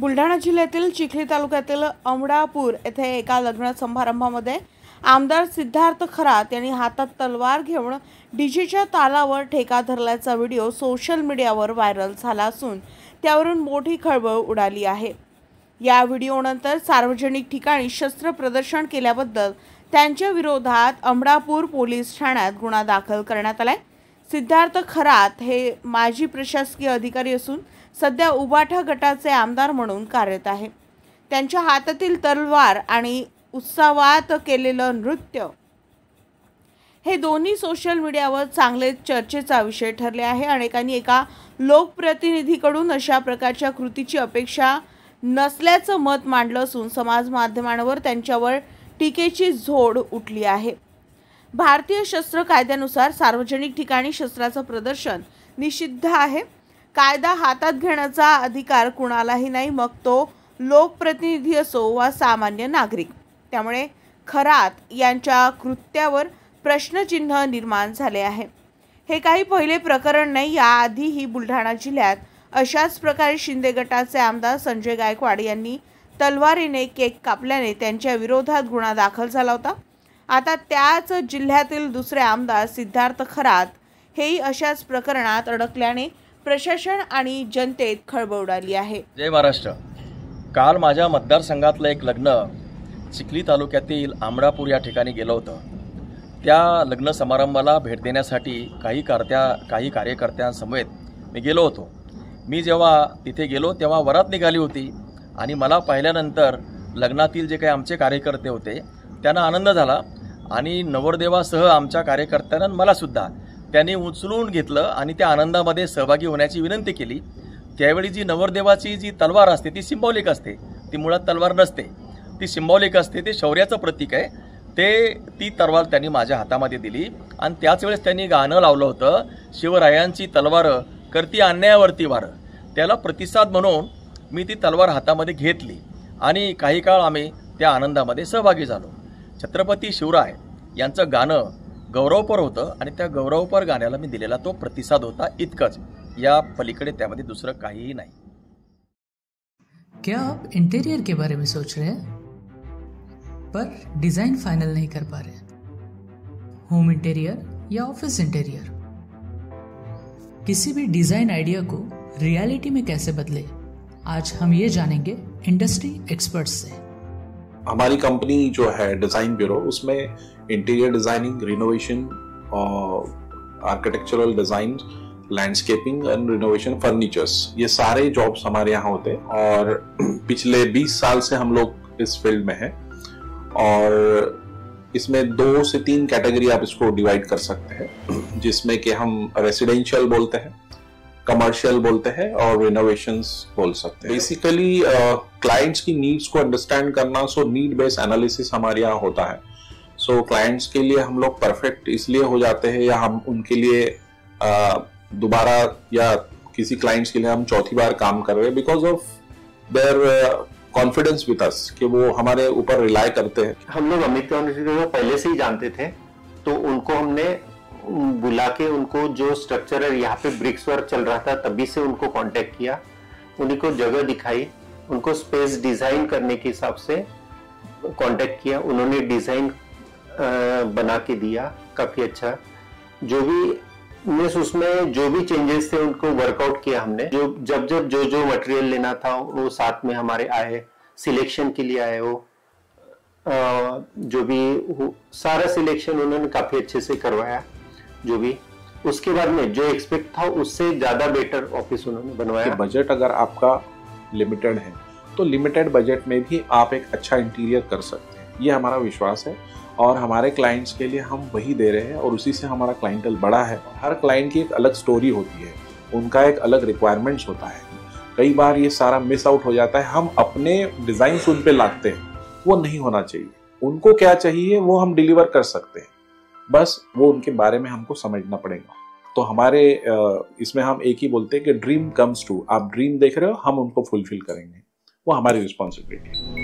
बुलढाणा जिल्ह्यातील चिखली तालुक्यातील अमडापूर येथे एका लग्न समारंभामध्ये आमदार सिद्धार्थ खरात यांनी हातात तलवार घेऊन डीजेच्या तालावर ठेका धरल्याचा व्हिडिओ सोशल मीडियावर व्हायरल झाला असून त्यावरून मोठी खळबळ उडाली आहे। या व्हिडिओनंतर सार्वजनिक ठिकाणी शस्त्र प्रदर्शन केल्याबद्दल त्यांच्या विरोधात अमडापूर पोलीस ठाण्यात गुन्हा दाखल करण्यात आलाय। सिद्धार्थ खरात हे माजी प्रशासकीय अधिकारी असून सध्या उबाठा गटाचे आमदार म्हणून कार्यरत आहे। त्यांच्या हातातील तलवार आणि उत्सवात केलेलं नृत्य हे दोन्ही सोशल मीडियावर चांगले चर्चेचा विषय ठरले आहे। अनेकांनी एका लोकप्रतिनिधीकडून अशा प्रकारच्या कृतीची अपेक्षा नसल्याचं मत मांडलं असून समाज माध्यमांवर त्यांच्यावर टीकेची झोड उठली आहे। भारतीय शस्त्र कायद्यानुसार सार्वजनिक ठिकाणी शस्त्राचं प्रदर्शन निषिद्ध आहे। कायदा हातात घेण्याचा अधिकार कुणालाही नाही, मग तो लोकप्रतिनिधी असो वा सामान्य नागरिक। त्यामुळे खरात यांच्या कृत्यावर प्रश्नचिन्ह निर्माण झाले आहे। हे काही पहिले प्रकरण नाही। याआधीही बुलढाणा जिल्ह्यात अशाच प्रकारे शिंदे गटाचे आमदार संजय गायकवाड यांनी तलवारीने केक कापल्याने त्यांच्या विरोधात गुन्हा दाखल झाला होता। आता त्याच जिल्ह्यातील दुसरे आमदार सिद्धार्थ खरात हेही अशाच प्रकरणात अडकल्याने प्रशासन आणि जनतेत खळबळ उडाली आहे। जय महाराष्ट्र। काल माझ्या मतदारसंघातलं एक लग्न चिखली तालुक्यातील आमडापूर या ठिकाणी गेलं होतं। त्या लग्न समारंभाला भेट देण्यासाठी काही कार्यकर्त्यांसमवेत मी गेलो होतो। मी जेव्हा तिथे गेलो तेव्हा वरात निघाली होती आणि मला पाहिल्यानंतर लग्नातील जे काही आमचे कार्यकर्ते होते त्यांना आनंद झाला आणि नवरदेवासह आमच्या कार्यकर्त्यांना मलासुद्धा त्यांनी उचलून घेतलं आणि त्या आनंदामध्ये सहभागी होण्याची विनंती केली। त्यावेळी जी नवरदेवाची जी तलवार असते ती सिंबॉलिक असते, ती मुळात तलवार नसते, ती सिंबॉलिक असते, ते शौर्याचं प्रतीक आहे। ती तलवार त्यांनी माझ्या हातामध्ये दिली आणि त्याच वेळेस त्यांनी गाणं लावलं होतं, शिवरायांची तलवार करती अन्यायावरती वार। त्याला प्रतिसाद म्हणून मी ती तलवार हातामध्ये घेतली आणि काही काळ आम्ही त्या आनंदामध्ये सहभागी झालो। छत्रपती शिवराय यांचं गाणं गौरवपर होतं आणि त्या गौरवपर गाण्याला मी दिलेला तो प्रतिसाद होता, इतकंच। या पलीकडे त्यामध्ये दुसरं काहीही नाही। क्या आप इंटीरियर के बारे में सोच रहे हैं पर डिजाइन फाइनल नहीं कर पा रहे? होम इंटीरियर या ऑफिस इंटीरियर, किसी भी डिजाइन आइडिया को रियलिटी में कैसे बदले, आज हम ये जानेंगे इंडस्ट्री एक्सपर्ट्स से। हमारी कंपनी जो है डिज़ाइन ब्यूरो, उसमें interior designing, renovation, architectural design, landscaping end renovation, furnitures, ये सारे जॉब्स हमारे यहाँ होते हैं और पिछले 20 साल से हम लोग इस फील्ड में हैं। और इसमें 2 से 3 कैटेगरी आप इसको डिवाइड कर सकते हैं, जिसमें कि हम रेसिडेंशियल बोलते हैं, कमर्शियल बोलते हैं और रिनोवेशंस बोल सकते हैं। बेसिकली क्लाइंट्स की नीड्स को अंडरस्टैंड करना, सो नीड बेस्ड एनालिसिस हमारे यहाँ होता है। सो क्लाइंट्स के लिए हम लोग परफेक्ट इसलिए हो जाते हैं या हम उनके लिए दोबारा या किसी क्लाइंट्स के लिए हम चौथी बार काम कर रहे हैं because of their confidence with us, कि वो हमारे ऊपर रिलाई करते हैं। हम लोग अमित को पहले से ही जानते थे, तो उनको हमने बुला के उनको जो स्ट्रक्चर है, यहाँ पे ब्रिक्स वर्क चल रहा था तभी से उनको कांटेक्ट किया, उन्हीं को जगह दिखाई, उनको स्पेस डिजाइन करने के हिसाब से कांटेक्ट किया, उन्होंने डिजाइन बना के दिया काफी अच्छा। जो भी उसमें जो भी चेंजेस थे उनको वर्कआउट किया हमने। जब जो मटेरियल लेना था वो साथ में हमारे आए, सिलेक्शन के लिए आए, वो जो भी सारा सिलेक्शन उन्होंने काफी अच्छे से करवाया। जो भी उसके बाद में जो एक्सपेक्ट था उससे ज्यादा बेटर ऑफिस उन्होंने बनवाया। बजट अगर आपका लिमिटेड है तो लिमिटेड बजट में भी आप एक अच्छा इंटीरियर कर सकते हैं, ये हमारा विश्वास है। और हमारे क्लाइंट्स के लिए हम वही दे रहे हैं और उसी से हमारा क्लाइंटल बड़ा है। हर क्लाइंट की एक अलग स्टोरी होती है, उनका एक अलग रिक्वायरमेंट्स होता है। कई बार ये सारा मिस आउट हो जाता है, हम अपने डिज़ाइन उन पे लाते हैं, वो नहीं होना चाहिए। उनको क्या चाहिए वो हम डिलीवर कर सकते हैं, बस वो उनके बारे में हमको समझना पड़ेगा। तो हमारे इसमें हम एक ही बोलते हैं कि ड्रीम कम्स ट्रू। आप ड्रीम देख रहे हो, हम उनको फुलफिल करेंगे, वो हमारी रिस्पॉन्सिबिलिटी है।